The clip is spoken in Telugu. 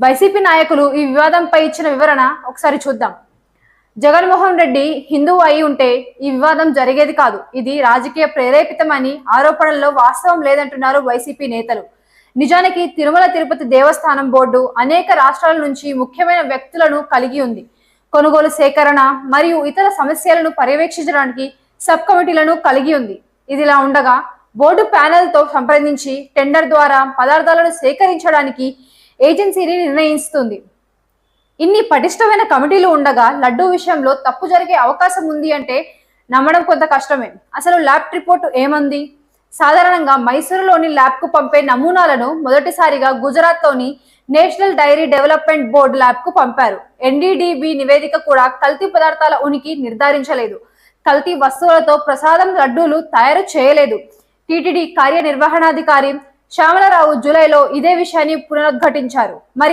వైసీపీ నాయకులు ఈ వివాదంపై ఇచ్చిన వివరణ ఒకసారి చూద్దాం. జగన్మోహన్ రెడ్డి హిందువు అయి ఉంటే ఈ వివాదం జరిగేది కాదు. ఇది రాజకీయ ప్రేరేపితమని ఆరోపణల్లో వాస్తవం లేదంటున్నారు వైసీపీ నేతలు. నిజానికి తిరుమల తిరుపతి దేవస్థానం బోర్డు అనేక రాష్ట్రాల నుంచి ముఖ్యమైన వ్యక్తులను కలిగి ఉంది. కొనుగోలు, సేకరణ మరియు ఇతర సమస్యలను పర్యవేక్షించడానికి సబ్ కమిటీలను కలిగి ఉంది. ఇదిలా ఉండగా బోర్డు ప్యానెల్తో సంప్రదించి టెండర్ ద్వారా పదార్థాలను సేకరించడానికి ఏజెన్సీని నిర్ణయిస్తుంది. ఇన్ని పటిష్టమైన కమిటీలు ఉండగా లడ్డూ విషయంలో తప్పు జరిగే అవకాశం ఉంది అంటే నమ్మడం కొంత కష్టమే. అసలు ల్యాబ్ రిపోర్టు ఏమంది? సాధారణంగా మైసూరులోని ల్యాబ్కు పంపే నమూనాలను మొదటిసారిగా గుజరాత్లోని నేషనల్ డైరీ డెవలప్మెంట్ బోర్డు ల్యాబ్కు పంపారు. ఎన్డీడీబీ నివేదిక కూడా కల్తీ పదార్థాల ఉనికి నిర్ధారించలేదు. కల్తీ వస్తువులతో ప్రసాదం లడ్డూలు తయారు చేయలేదు. టీటీడీ కార్యనిర్వహణాధికారి శ్యామలరావు జూలైలో ఇదే విషయాన్ని పునరుద్ఘాటించారు. మరి